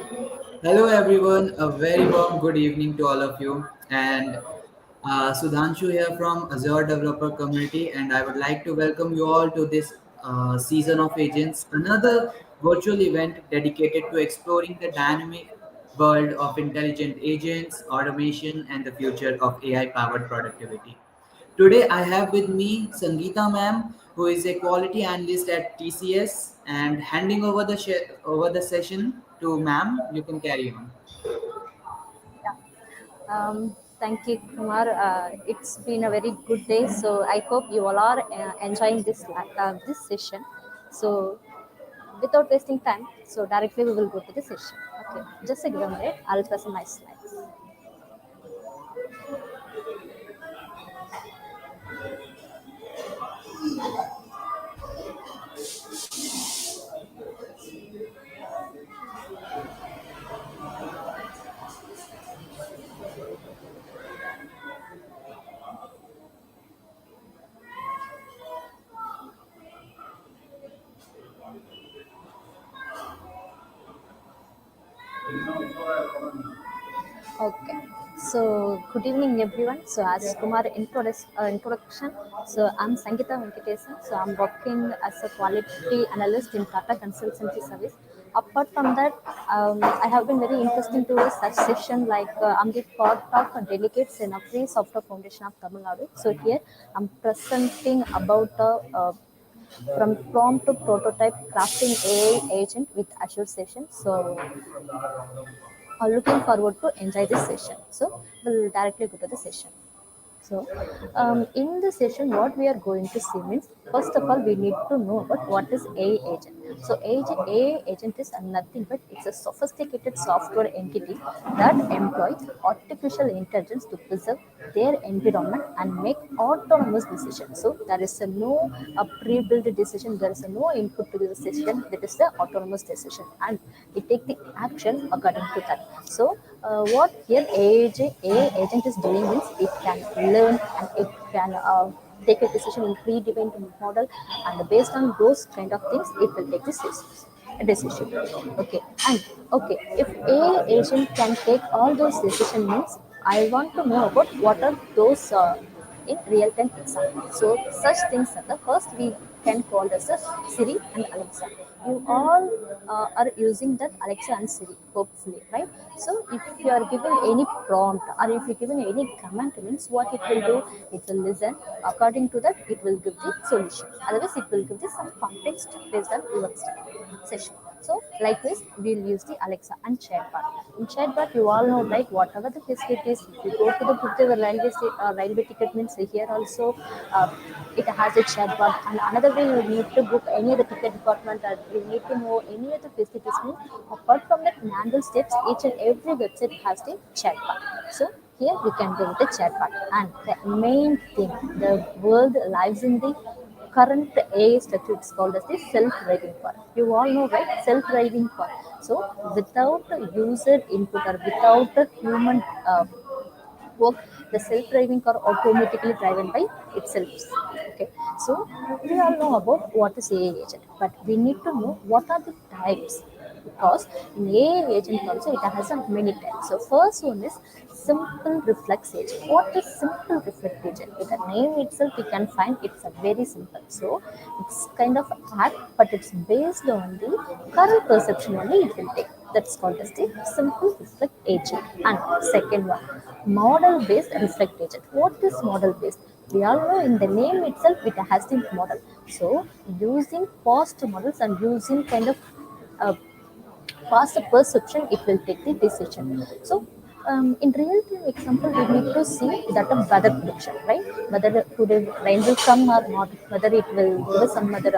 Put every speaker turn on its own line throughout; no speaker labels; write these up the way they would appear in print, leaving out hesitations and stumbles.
Hello, everyone. A very warm good evening to all of you. And Sudhanshu here from Azure Developer Community, and I would like to welcome you all to this season of Agents, another virtual event dedicated to exploring the dynamic world of intelligent agents, automation, and the future of AI-powered productivity. Today, I have with me Sangeetha ma'am, who is a quality analyst at TCS, and handing over over the session to ma'am. You can carry on.
Yeah. Thank you, Kumar. It's been a very good day. So I hope you all are enjoying this session. So without wasting time, so directly we will go to the session. Okay. Just a minute. I'll present my slides. Okay. So good evening, everyone. So as Kumar introduction, so I'm Sangeetha Venkatesan. So I'm working as a quality analyst in Tata Consultancy Service. Apart from that, I have been very interesting to such session like I'm the part of a delegates in a free software foundation of Tamil Nadu. So here I'm presenting about from prompt to prototype crafting AI agent with Azure session. So looking forward to enjoy this session. So we'll directly go to the session. So, in this session, what we are going to see means, first of all, we need to know about what is AI agent. So, AI agent is nothing but it's a sophisticated software entity that employs artificial intelligence to preserve their environment and make autonomous decisions. So, there is a pre-built decision, there is no input to the decision, that is the autonomous decision, and it take the action according to that. So, what here AI agent is doing is it can learn and it can take a decision in predefined model, and based on those kind of things, it will take this decision. Okay, and okay, if AI agent can take all those decision means, I want to know about what are those in real-time example. So such things are the first we can call as a Siri and Alexa. You all are using that Alexa and Siri, hopefully, right? So if you are given any prompt or if you're given any command means what it will do, it will listen. According to that, it will give the solution. Otherwise, it will give the some context based on your session. So likewise, we'll use the Alexa and chatbot. In chatbot, you all know like whatever the facilities, if you go to the book the railway ticket means here also it has a chatbot. And another way you need to book any of the ticket department or you need to know any of the facilities means apart from that manual steps, each and every website has the chatbot. So here we can go with the chatbot. And the main thing, the world lives in the current AI structure is called as the self-driving car. You all know, right? Self-driving car. So without user input or without the human work, the self-driving car automatically driven by itself. Okay, so we all know about what is AI agent, but we need to know what are the types, because in AI agent also it has a many types. So first one is simple reflex agent. What is simple reflex agent? With the name itself, we can find it's a very simple. So it's kind of act, but it's based on the current perception only it will take. That's called as the simple reflect agent. And second one, model based reflect agent. What is model based? We all know in the name itself it has the model. So using past models and using kind of uh, past perception, it will take the decision. So in real time example, we need to see that of weather prediction, right? Whether today rain will come or not, whether it will give us some other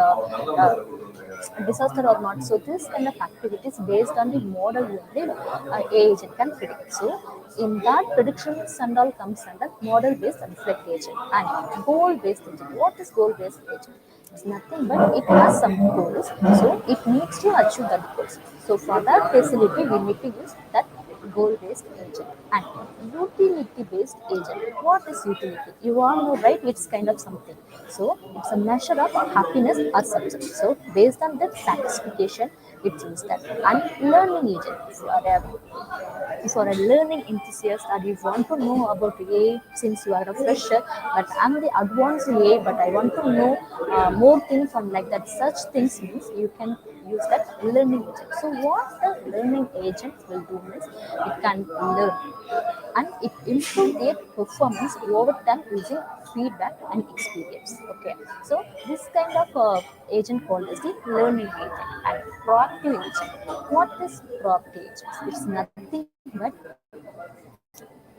disaster or not. So this kind of activities based on the model only agent can predict. So in that predictions and all comes under model based reflect agent and goal based agent. What is goal based agent? It's nothing but it has some goals, so it needs to achieve that goals. So for that facility, we need to use that goal-based agent and utility-based agent. What is utility? You all know, right? It's kind of something. So it's a measure of happiness or success. So based on that satisfaction, it means that. And learning agent, if you are a learning enthusiast and you want to know about AI since you are a fresher, but I'm the advanced AI, but I want to know more things on like that. Such things means you can use that learning agent. So what the learning agent will do is it can learn and it improves their performance over time using feedback and experience. Okay, so this kind of agent called as the learning agent and proactive agent. What is proactive agents? It's nothing but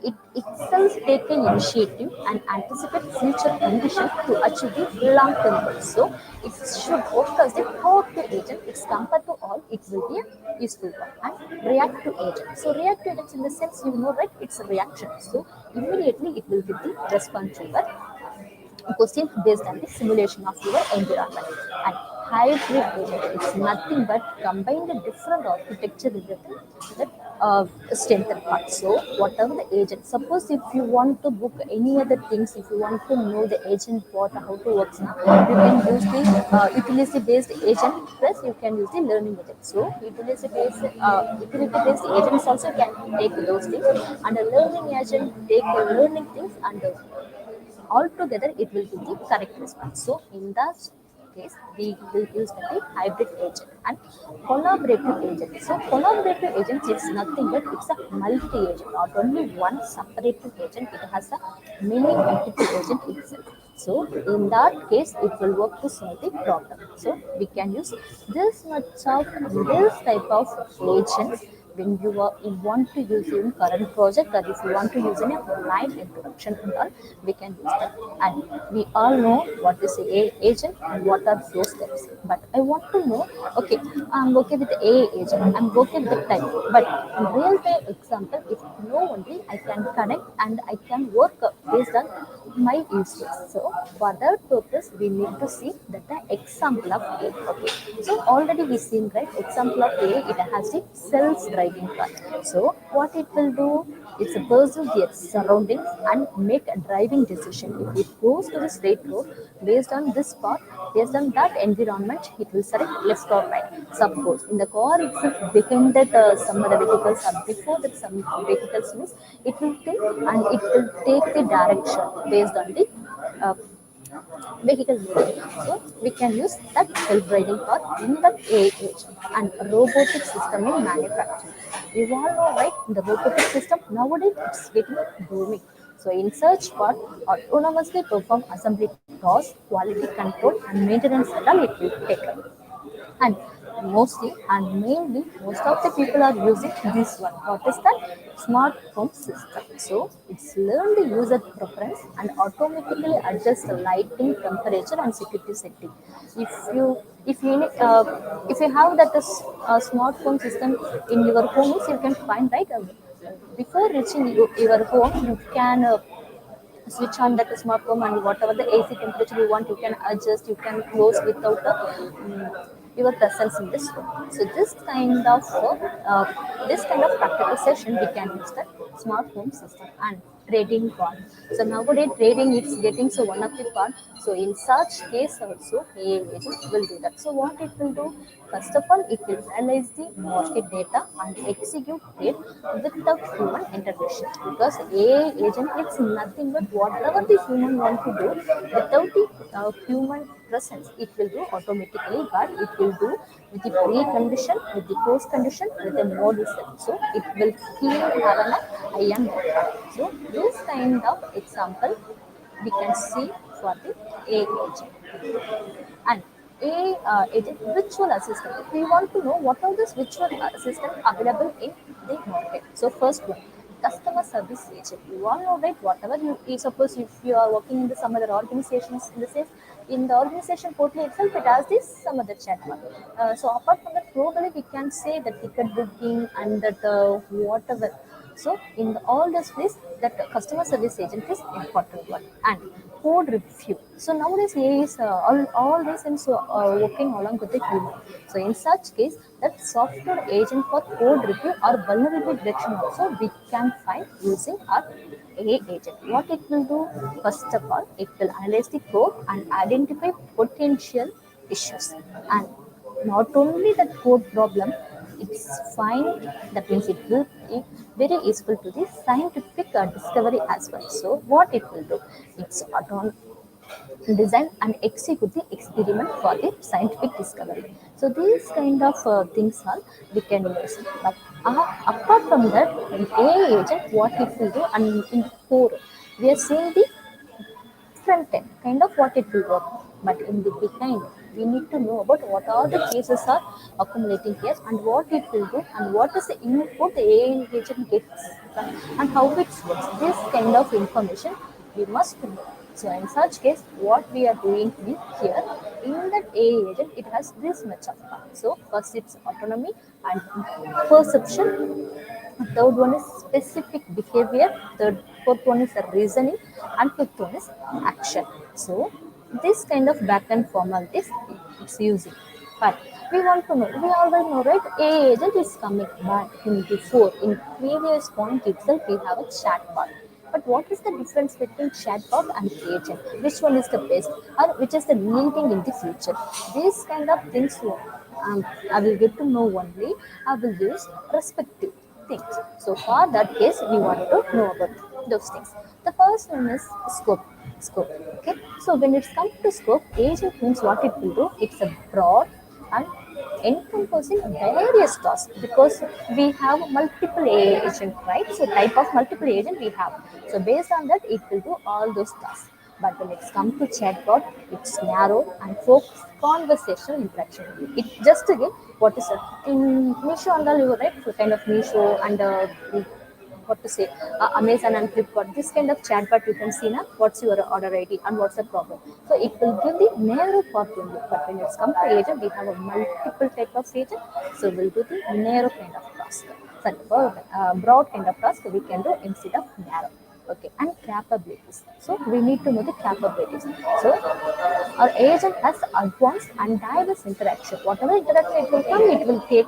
it itself take an initiative and anticipate future conditions to achieve the long-term goals. So it should work as a proactive agent. It's compared to all, it will be a useful one. And reactive agent. So reactive agents in the sense you know right, it's a reaction. So immediately it will give the response to your question based on the simulation of your environment. And hybrid agent, it's nothing but combine the different architecture with that strengthen part. So whatever the agent, suppose if you want to book any other things, if you want to know the agent what how to work now, you can use the utility based agent plus you can use the learning agent. So utility based agents also can take those things and a learning agent take the learning things and altogether it will give the correct response. So in that case, we will use the hybrid agent and collaborative agent. So collaborative agent is nothing but it's a multi-agent, not only one separated agent, it has a many multiple agent itself. So in that case, it will work to solve the problem. So we can use this much of this type of agents when you want to use in current project or if you want to use in a live introduction and all, we can use that. And we all know what is a agent and what are those steps. But I want to know, okay, I'm okay with the A agent, I'm okay with the type. But in real time example, if no only I can connect and I can work based on my use case. So for that purpose, we need to see that the example of A. Okay. So already we seen right example of A, it has the self-driving car. So what it will do, it's a person their surroundings and make a driving decision. If it goes to the straight road, based on this path, based on that environment, it will select left or right. Suppose in the car itself, behind that some other vehicles or before that some vehicles means, it will think and it will take the direction based on the uh, vehicle movement. So we can use that self-driving car in that AI age and robotic system in manufacturing. You all know right the robotic system nowadays it's getting booming. So in such part autonomously perform assembly tasks, quality control and maintenance and all it will take. And mostly and mainly most of the people are using this one. What is that? Smart home system. So it's learn the user preference and automatically adjust the lighting, temperature and security setting. If you if you uh, if you have that smart home system in your home, you can find right before reaching your home you can switch on that smart home and whatever the AC temperature you want, you can adjust, you can close without your presence in this room. So this kind of practical session we can use that smart home system and trading part. So nowadays trading is getting so one of the part. So in such case also AI agent will do that. So what it will do? First of all, it will analyze the market data and execute trade without human intervention. Because AI agent is nothing but whatever the human want to do without the human presence, it will do automatically, but it will do with the pre-condition, with the post-condition, with the model set. So it will clearly have an I am data. So this kind of example we can see for the AI agent and agent virtual assistant. If we want to know what are these virtual assistant available in the market. So first one, customer service agent. You all know right, whatever you suppose if you are working in the some other organizations in the sense in the organization portal itself, it has this some other chatbot. So apart from that, globally we can say the ticket booking and that whatever. So in all this place, that customer service agent is important one and code review. So nowadays AI is all these things working along with the human. So in such case, that software agent for code review or vulnerability detection also we can find using our AI agent. What it will do? First of all, it will analyze the code and identify potential issues. And not only the code problem, it's fine. That means it will be very useful to the scientific discovery as well. So what it will do, it's design and execute the experiment for the scientific discovery. So these kind of things are we can use. But apart from that, an AI agent, what it will do, and in core, we are seeing the front end, kind of what it will work. But in the behind, we need to know about what all the cases are accumulating here and what it will do and what is the input the AI agent gets and how it works. This kind of information we must know. So in such case, what we are doing here in that AI agent, it has this much of part. So first it's autonomy and perception, third one is specific behavior, fourth one is reasoning, and fifth one is action. So this kind of backend formalities it's using. But we want to know, we already know, right? A agent is coming, but in previous point itself, we have a chatbot. But what is the difference between chatbot and agent? Which one is the best, or which is the leading in the future? These kind of things, I will get to know only. I will use respective things. So for that case, we want to know about those things. The first one is scope. Scope. Okay. So when it comes to scope, agent means what it will do. It's a broad and encompassing various tasks because we have multiple agent, right? So type of multiple agent we have. So based on that, it will do all those tasks. But when it's come to chatbot, it's narrow and focused conversational interaction. It just again what is it in Misho and all you right? So kind of Misho and what to say, Amazon and Flipkart. This kind of chatbot you can see now. What's your order ID and what's the problem? So it will give the narrow part only. But when it's come to agent, we have a multiple type of agent. So we'll do the narrow kind of task. Sorry, broad kind of task we can do instead of narrow. Okay, and capabilities. So we need to know the capabilities. So our agent has advanced and diverse interaction. Whatever interaction it will come, it will take.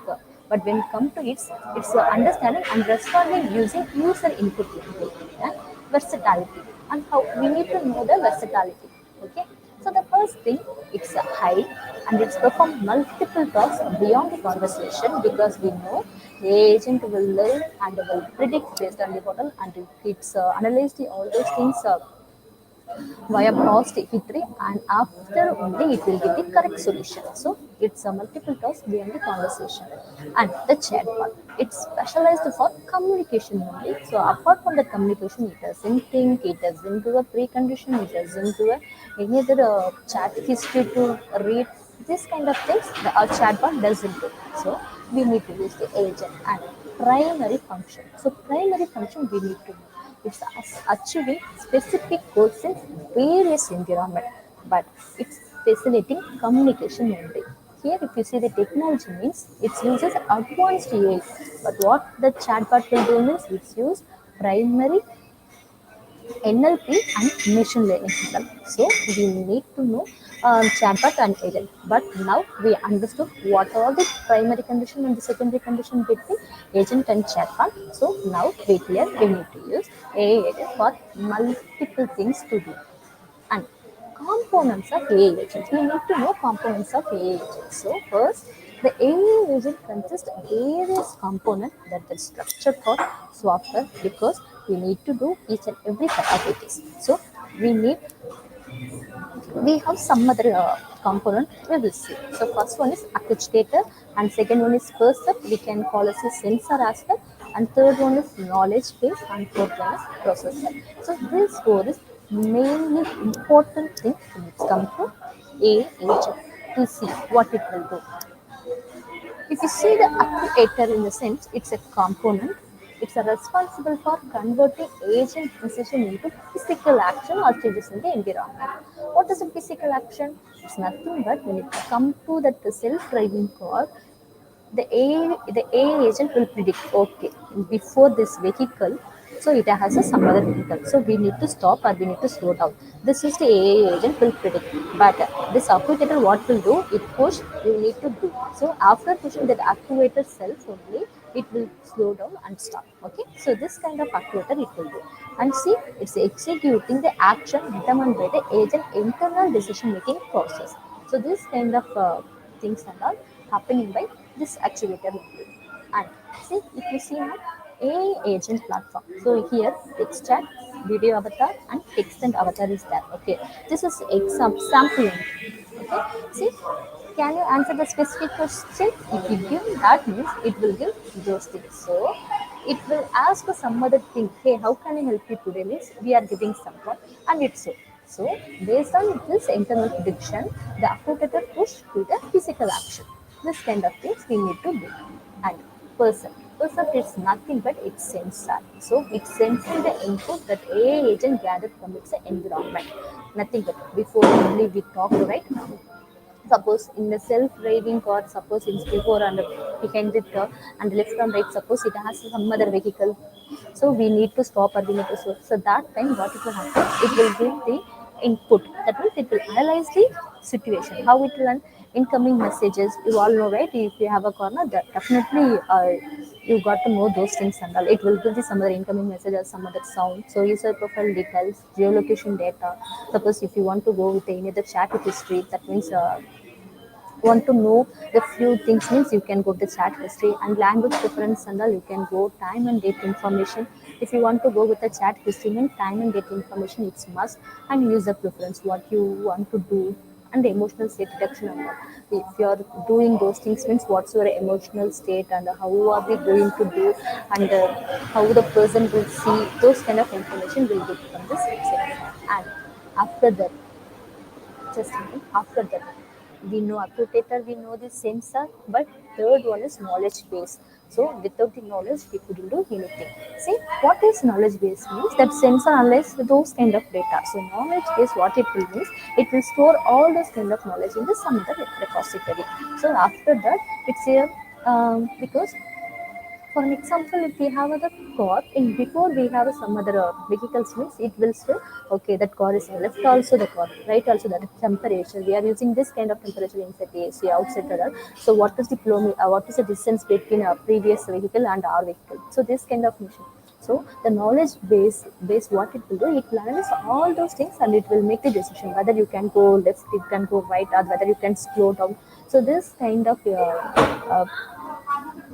But when it comes to its understanding and responding using user input only, and versatility. And how we need to know the versatility. Okay. So the first thing, it's a high and it's perform multiple tasks beyond the conversation because we know the agent will learn and will predict based on the model and it's analyze the all those things via past history and after only it will give the correct solution. So it's a multiple task beyond the conversation. And the chatbot, it's specialized for communication only. So apart from the communication, it doesn't think, it doesn't do a precondition, it doesn't do any other chat history to read. This kind of things the chatbot doesn't do. So we need to use the agent and primary function. So primary function we need to know. It's achieving specific goals in various environment, but it's facilitating communication only. Here, if you see the technology means it uses advanced AI, but what the chatbot will do means it's use primary NLP and machine learning system. So we need to know chatbot and agent. But now we understood what are the primary condition and the secondary condition between agent and chatbot. So now we clear we need to use AI agent for multiple things to do. And components of AI agent. We need to know components of AI agent. So first, the AI agent consists of various components that are structured for software because we need to do each and every capabilities. So we need we have some other component we will see. So first one is activator and second one is percept, we can call as a sensor as well, and third one is knowledge base and fourth one is processor. So this four is mainly important thing when it comes to a agent to see what it will do. If you see the actuator in the sense, it's a component. It's a responsible for converting agent decision into physical action or changes in the environment. What is a physical action? It's nothing but when it comes to that self-driving car, the AI agent will predict, okay, before this vehicle, so it has a some other vehicle. So we need to stop or we need to slow down. This is the AI agent will predict. But this actuator what will do? It push, you need to do. So after pushing that actuator self only, it will slow down and stop. Okay. So this kind of actuator it will do. And see, it's executing the action determined by the agent internal decision making process. So this kind of things and all. happening by this activator only. And see, if you see now, AI agent platform. So here, text chat, video avatar, and text and avatar is there. Okay, this is sample only. Okay, see, can you answer the specific question? If you give that means it will give those things. So it will ask for some other thing. Hey, how can I help you today? Means we are giving someone, and it's so. So based on this internal prediction, the activator push to the physical action. This kind of things we need to do. And person. Person is nothing but its sensor. So it sensing the input that AI agent gathered from its environment. Nothing but before only we talked, right? Suppose in the self-driving car, suppose it's before and behind it and left and right, suppose it has some other vehicle, so we need to stop or we need to stop. So that time what it will happen, it will give the input, that means it will analyze the situation, how it will run incoming messages. You all know, right? If you have a corner, that definitely you got to know those things, and all it will give you some other incoming message or some other sound. So user profile details, geolocation data. Suppose if you want to go with any other chat history, that means want to know the few things, means you can go to chat history and language preference, and all you can go time and date information. If you want to go with the chat history, means time and date information it's must, and user preference, what you want to do, and the emotional state detection and all. If you are doing those things, means what's your emotional state and how are we going to do, and how the person will see, those kind of information will get from this website. And after that, just a minute. After that, we know accurator, we know the sensor, but third one is knowledge base. So without the knowledge, we couldn't do anything. See, what is knowledge base means? That sensor analyze those kind of data. So knowledge base, what it will means, it will store all those kind of knowledge in the some other repository. So after that, it's here because for an example, if we have a car, in before we have some other vehicles, means it will say, okay, that car is left also the car, right also the temperature. We are using this kind of temperature inside the AC, outside the car. So what is the what is the distance between a previous vehicle and our vehicle? So this kind of mission. So the knowledge base what it will do, it will analyze all those things and it will make the decision whether you can go left, you can go right, or whether you can slow down. So this kind of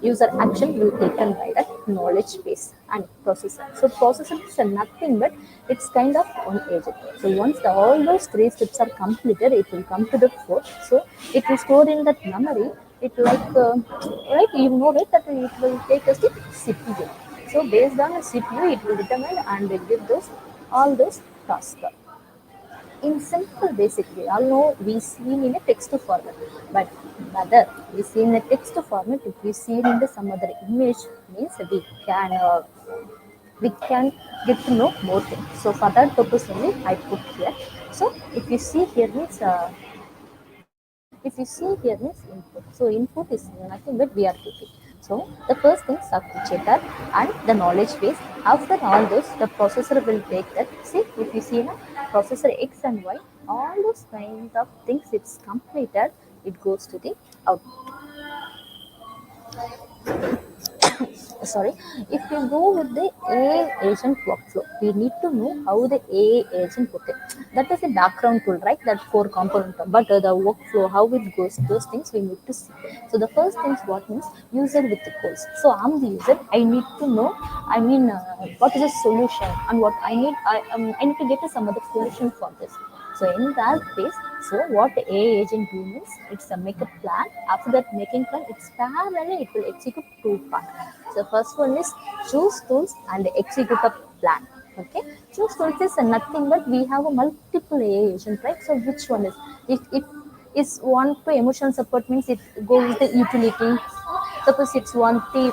user action will taken by that knowledge base and processor. So processor is nothing but it's kind of one agent. So once all those three steps are completed, it will come to the fourth. So it will store in that memory. It like right, you know, right, that it will take us the CPU. So based on the CPU, it will determine and will give those all those tasks. In simple, basically, all know we see in a text format, but whether we see in a text format, if we see in the some other image, means we can get to know more things. So for that purpose only I put here. So if you see here means if you see here means input. So input is nothing but VRQT. So the first thing substitutor and the knowledge base. After all those, the processor will take that. See, if you see now, processor X and Y, all those kind of things it's completed, it goes to the output. Sorry, if you go with the AI agent workflow, we need to know how the AI agent works. That is a background tool, right? That core component. But the workflow, how it goes, those things we need to see. So the first things what means user with the goals. So I'm the user. I need to know. I mean, what is the solution and what I need. I need to get some other solution for this. So in that case, so what AI agent do means it's a make a plan. After that making plan, it's parallel. It will execute two parts. So first one is choose tools and execute a plan. Okay, choose tools is nothing but we have a multiple AI agent, right? So which one is if is one to emotional support means it goes with the utility. Suppose it's one the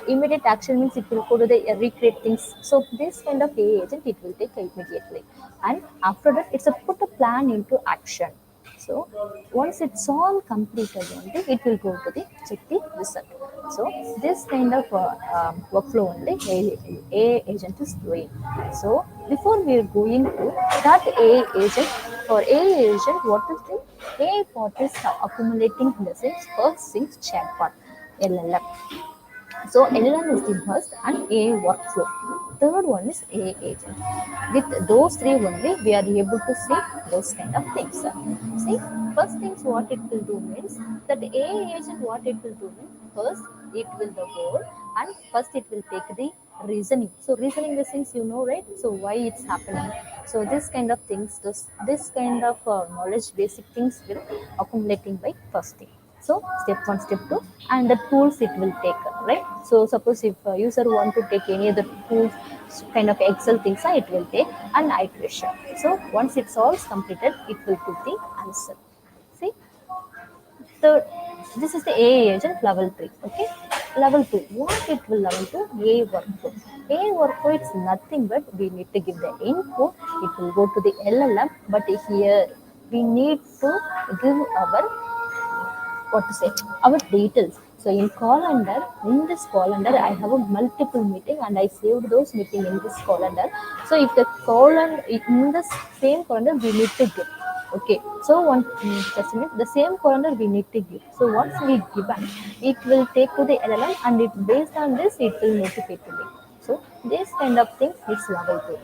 immediate action means it will go to the recreate things. So this kind of AI agent it will take immediately, and after that it's a put a plan into action. So once it's all completed, only it will go to the check the result. So this kind of workflow only AI agent is doing. So before we are going to that AI agent, for AI agent, what is the AI part is accumulating lessons for sync chatbot LLM. So LLM is the first and AI workflow. third one is AI agent. With those three only, we are able to see those kind of things. See, first things what it will do means that AI agent what it will do means first it will the whole and first it will take the reasoning. So reasoning the things you know, right? So why it's happening. So this kind of things, this kind of knowledge basic things will accumulating by first thing. So step one, step two, and the tools it will take, right? So suppose if a user want to take any other tools, kind of Excel things, it will take an iteration. So once it's all completed, it will put the answer. See, the this is the AI agent level 3. Okay, level 2. What it will level 2? AI workflow. AI workflow it's nothing but we need to give the input. It will go to the LLM, but here we need to give our what to say our details. So in calendar, in this calendar I have a multiple meeting and I saved those meeting in this calendar. So if the calendar in the same calendar we need to give, okay, so one just a minute, the same calendar we need to give. So once we given, it will take to the LLM and it based on this it will notify to me. So this kind of things is level 2.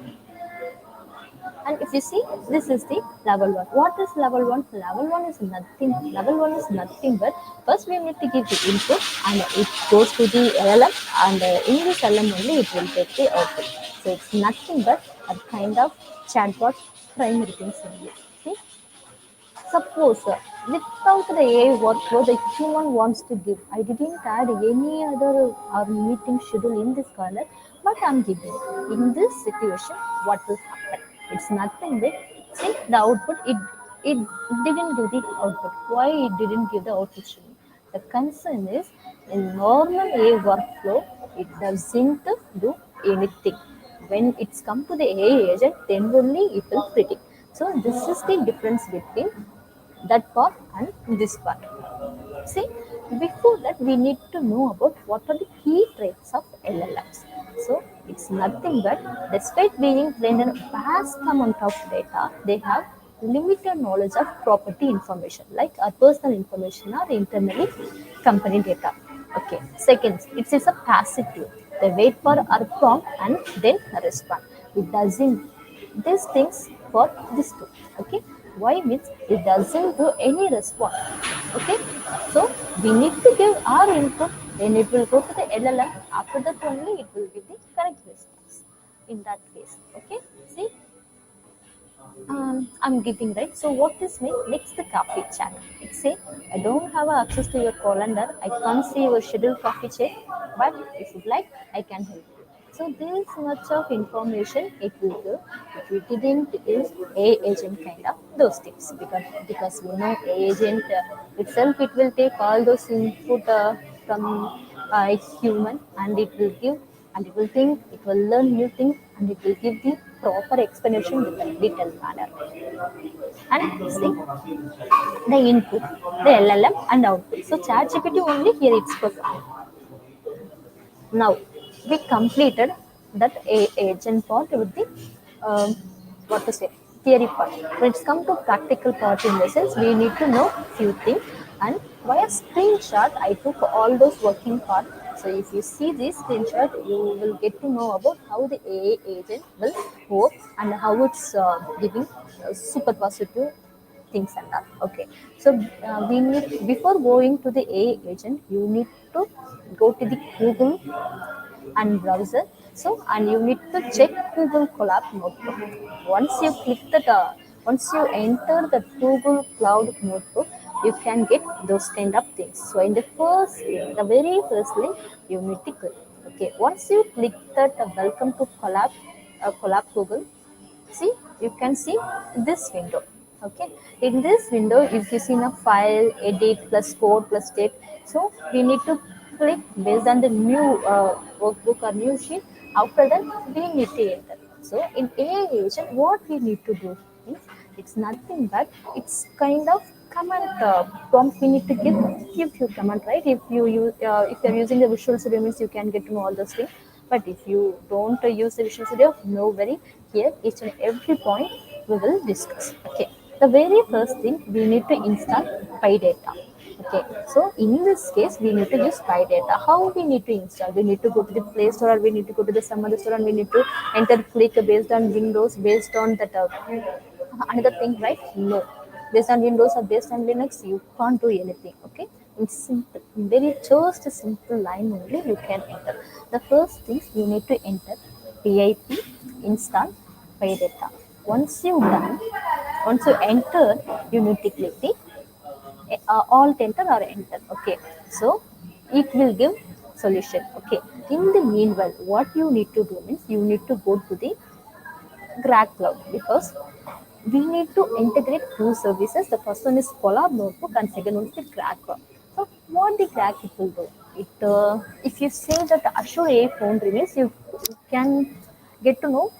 And if you see, this is the level 1. What is level 1? Level 1 is nothing. Level 1 is nothing but first we need to give the input and it goes to the LLM, and in this LLM only it will take the output. So it's nothing but a kind of chatbot primary things only. See? Suppose without the AI workflow, the human wants to give. I didn't add any other meeting schedule in this calendar, but I'm giving. In this situation, what will happen? It's nothing but see the output. It didn't give the output. Why it didn't give the output schedule? The concern is in normal AI workflow, it doesn't do anything. When it's come to the AI agent, then only it will predict. So this is the difference between that part and this part. See, before that we need to know about what are the key traits of LLMs. So it's nothing but despite being trained on a vast amount of data, they have limited knowledge of property information like our personal information or internally company data. Okay. Second, it is a passive tool. They wait for our prompt and then respond. It doesn't these things for this tool. Okay. Why means it doesn't do any response. Okay. So we need to give our input, then it will go to the LLM. After that only it will give the correct response. In that case. Okay. See, I'm getting right. So what is next the coffee chat? It say I don't have access to your calendar. I can't see your scheduled coffee chat, but if you like, I can help you. So this much of information it will give. If we didn't use a agent kind of those things, because we know a agent itself it will take all those input from a human and it will give and it will think, it will learn new things and it will give the proper explanation with a detailed manner. And see the input, the LLM and output. So ChatGPT only here it's perfect. Now we completed that agent part with the what to say theory part. When it's come to practical part in the sense, we need to know few things. And via screenshot, I took all those working part. So if you see this screenshot, you will get to know about how the AI agent will work and how it's giving super positive things and that. Okay, so we need before going to the AI agent, you need to go to the Google and browser. So and you need to check Google Colab Notebook. Once you click that, once you enter the Google Cloud Notebook, you can get those kind of things. So in the first link, the very first link, you need to click. Okay, once you click that, welcome to Colab Google. See, you can see this window. Okay, in this window, if you see a file, edit plus code plus text, so we need to click based on the new workbook or new sheet. After that, we need to enter. So in AI agent, what we need to do is it's nothing but it's kind of command prompt we need to give you command, right? If you use if you're using the Visual Studio means you can get to know all those things. But if you don't use the Visual Studio, no worry. Here each and every point we will discuss. Okay. The very first thing we need to install PyData. Okay, so in this case, we need to use Pi data. How we need to install? We need to go to the Play Store, or we need to go to the some other store, and we need to enter click based on Windows, based on that another thing, right? No, based on Windows or based on Linux, you can't do anything. Okay, it's simple, very just a simple line only you can enter. The first things you need to enter pip install Pi data. Once you done, once you enter, you need to click the alt enter or enter. Okay, so it will give solution. Okay, in the meanwhile, what you need to do means you need to go to the Grad Cloud, because we need to integrate two services. The first one is Collab Notebook and second one is the Grad Cloud. So what the Grad it will do? It if you say that Azure AI Foundry means, you can get to know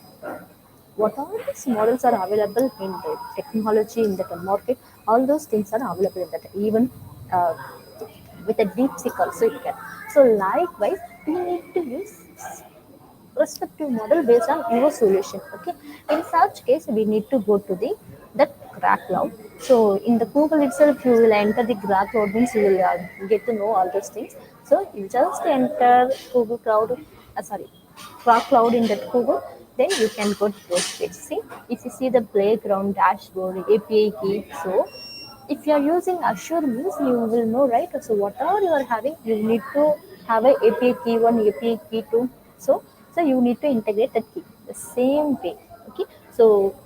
what all these models are available in the technology in the market. All those things are available in that, even uh, with a deep seek also you can. So likewise, we need to use respective model based on your solution. Okay, in such case we need to go to the that grad cloud. So in the Google itself, you will enter the grad cloud means you will get to know all those things. So you just enter Google Cloud, sorry, grad cloud in that Google, then you can go to those pages. See, if you see the playground dashboard API key, so if you are using Azure means you will know, right? So whatever you are having, you need to have a API key one, API key two. So you need to integrate the key the same way. Okay. So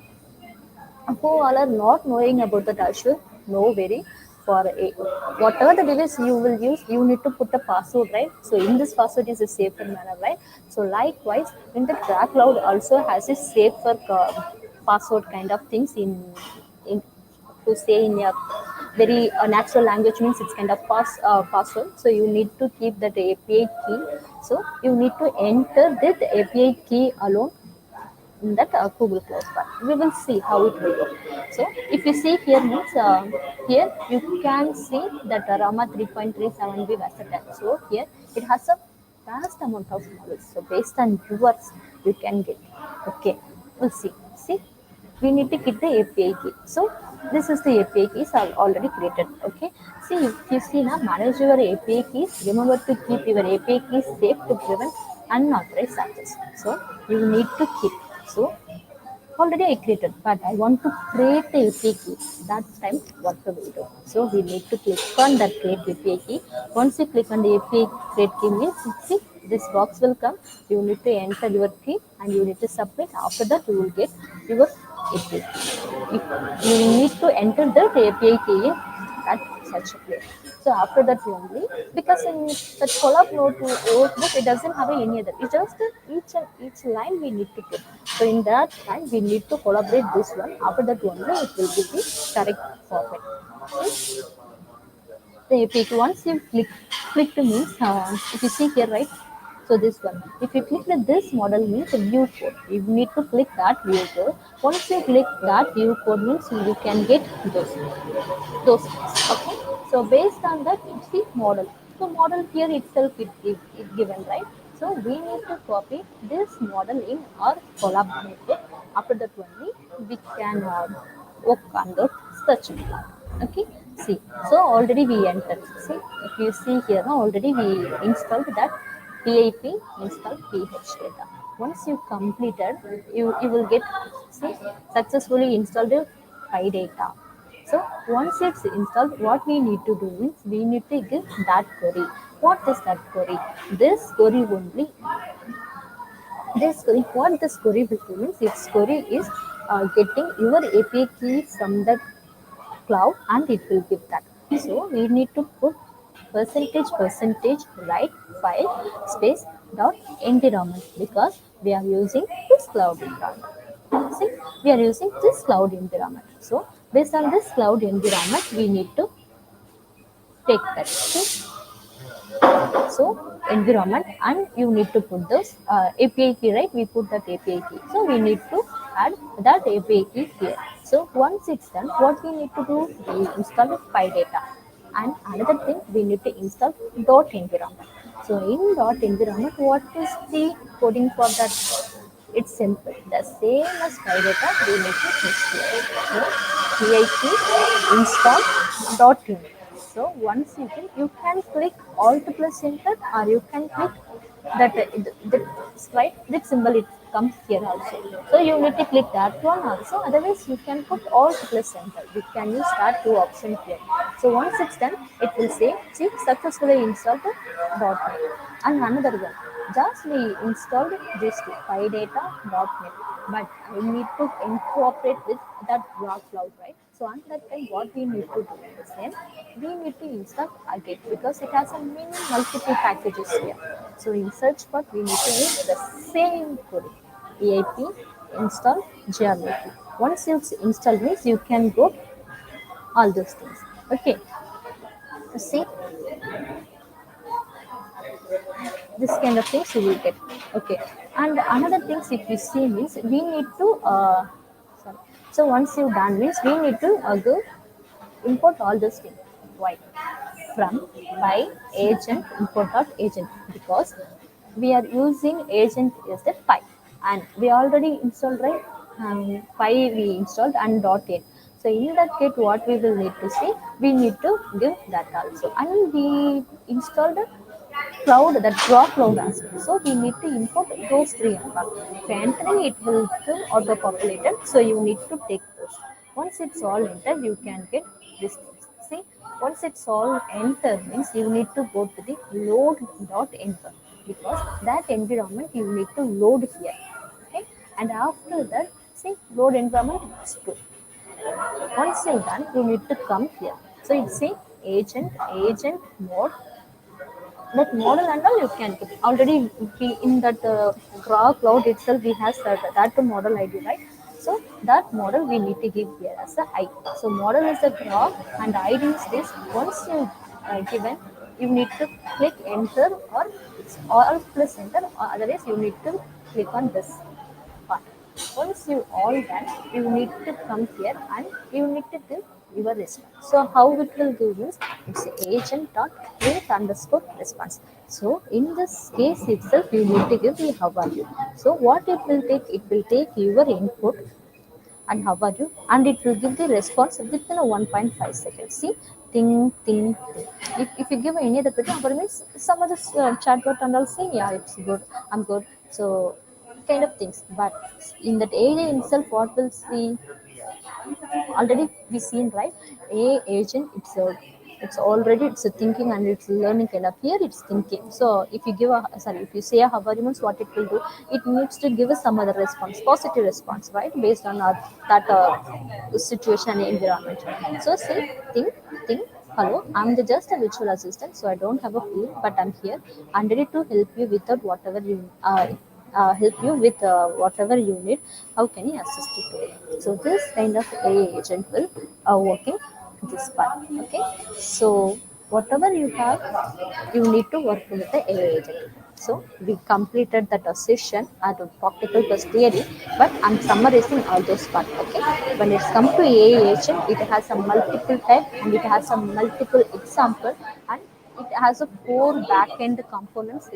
who all are not knowing about the Azure, no worry. For a, whatever the device you will use, you need to put a password, right? So in this password is a safer manner, right? So likewise, in the track cloud also has a safer password kind of things in to say in a very natural language means it's kind of password. So you need to keep that API key. So you need to enter that API key alone in that Google Cloud part. We will see how it will go. So if you see here means here you can see that Rama 3.37B versatile. So here it has a vast amount of models. So based on yours, you can get. Okay, we'll see. See, we need to get the API key. So this is the API keys are already created. Okay. See, if you see now, manage your API keys. Remember to keep your API keys safe to prevent unauthorized access. So you need to keep. So already I created, but I want to create the API key. That time, what we will do? So we need to click on that create API key. Once you click on the API create key means, see, this box will come. You need to enter your key and you need to submit. After that, you will get your API key. If you need to enter the API key in that such a place. So after that only, because in the collab notebook, it doesn't have any other. It's just each and each line we need to put. So in that line, we need to collaborate this one. After that only, it will be the correct format. Okay? The API key. Once you click to means, if you see here, right? So this one, if you click with this model means view code. You need to click that view code. Once you click that view code means you can get those things. Okay. So based on that, it's the model. So model here itself it given, right? So we need to copy this model in our collab notebook. After that only we can work on the search part. Okay. See. So already we entered. See, if you see here now, already we installed that PIP install PH data. Once you completed, you will get, see, successfully installed the Pi data. So once it's installed, what we need to do is we need to give that query. What is that query? This query only, this query, what this query will do means its query is getting your API key from the cloud and it will give that. So we need to put percentage write file space dot environment, because we are using this cloud environment. See, we are using this cloud environment. So based on this cloud environment, we need to take that. See, so environment, and you need to put those API key, right? We put that API key. So we need to add that API key here. So once it's done, what we need to do? We install Pi data. And another thing, we need to install dot environment. So in dot environment, what is the coding for that? It's simple. The same as Pi data, we need to install. So PIP install dot env. So once you can click Alt plus Enter, or you can click that slide, that symbol it comes here also. So you need to click that one also. Otherwise, you can put Alt plus Enter. You can use that two options here. So once it's done, it will say, see, successfully installed .NET. And another one, just we installed this to PyData.net, but I need to incorporate with that block cloud, right? So on that time, what we need to do is then we need to install again because it has a many multiple packages here. So in search part, we need to use the same coding, EIP install geometry. Once you install this, you can go all those things. Okay, see, this kind of things you will get. Okay, and another things if you see means we need to sorry. So once you done means we need to go import all those things. Why? From by agent import dot agent, because we are using agent is the py, and we already installed, right? Py we installed and dot in. So in that case, what we will need to see, we need to give that also, and we installed cloud, that raw cloud as well. So we need to import those three as well. If entering it will come auto populated, so you need to take those. Once it's all entered, you can get this. See, once it's all entered means you need to go to the load dot enter, because that environment you need to load here. Okay, and after that, see, load environment is true. Once you're done, you need to come here. So it's a agent mode, that model and all you can get. Already we in that raw cloud itself we has that model id, right? So that model we need to give here as a I. So model is the raw and id is this. Once you given, you need to click enter, or plus enter, or otherwise you need to click on this part. Once you all done, you need to come here and you need to give your response. So how it will give is it's agent dot create underscore response. So in this case itself, you need to give the how are you. So what it will take your input and how are you, and it will give the response within a 1.5 seconds. See, think. If you give any other pattern, but means some other chatbot and all say, yeah, it's good, I'm good. So kind of things. But in that area itself, what will see, already we seen, right? A agent, it's already it's a thinking and it's learning kind of. Here it's thinking. So if you give a, sorry, if you say a hover means what it will do, it needs to give us some other response, positive response, right, based on that situation and environment. So say, think, hello, I'm the just a virtual assistant, so I don't have a field, but I'm here. I'm ready to help you without whatever you help you with whatever you need. How can you assist you today? So this kind of AI agent will working this part. Okay. So whatever you have, you need to work with the AI agent. So we completed that session at a practical plus theory, but I'm summarizing all those parts. Okay. When it's come to AI agent, it has a multiple type and it has a multiple example, and it has a four back-end components,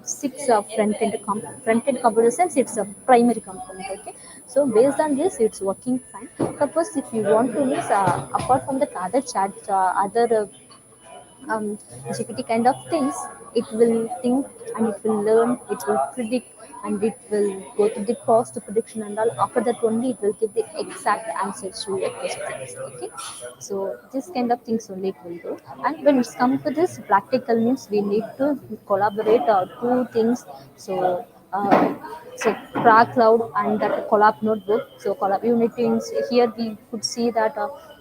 six front-end components, and it's a primary component. Okay, so based on this, it's working fine. Suppose if you want to use apart from the other chat, other GPT kind of things, it will think and it will learn, it will predict, and it will go to the cost prediction and all. After that only it will give the exact answers to your questions. Okay, so this kind of things only it will do. And when it's come to this practical means, we need to collaborate two things. So so Prague Cloud and that Collab notebook. So Collab Unity here we could see that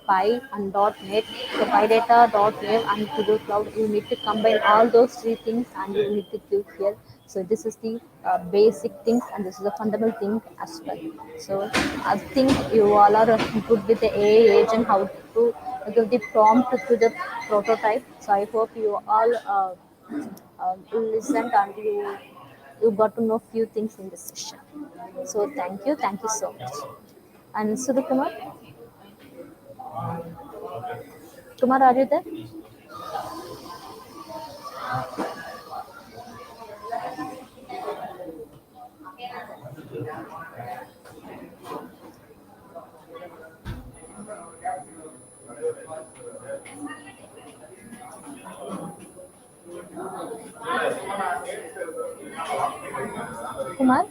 Py and .NET. So PyData.web and Google Cloud. You need to combine all those three things and you need to give here. So this is the basic things and this is the fundamental thing as well. So I think you all are good with the AI agent, how to give the prompt to the prototype. So I hope you all listened and you got to know few things in this session. So thank you so much. And Sudhu Kumar, are you there? Kumar?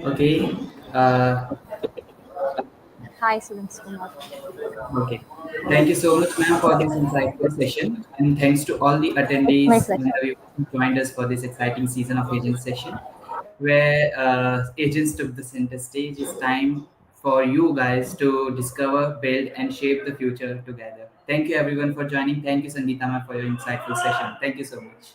Okay. Uh,
Hi, Sudhans Kumar.
okay. Thank you so much, ma'am, for this insightful session. And thanks to all the
My
attendees and
pleasure.
the viewers who joined us for this exciting season of Agent Session, where agents took the center stage. It's time for you guys to discover, build, and shape the future together. Thank you, everyone, for joining. Thank you, Sangeeta, ma'am, for your insightful session. Thank you so much.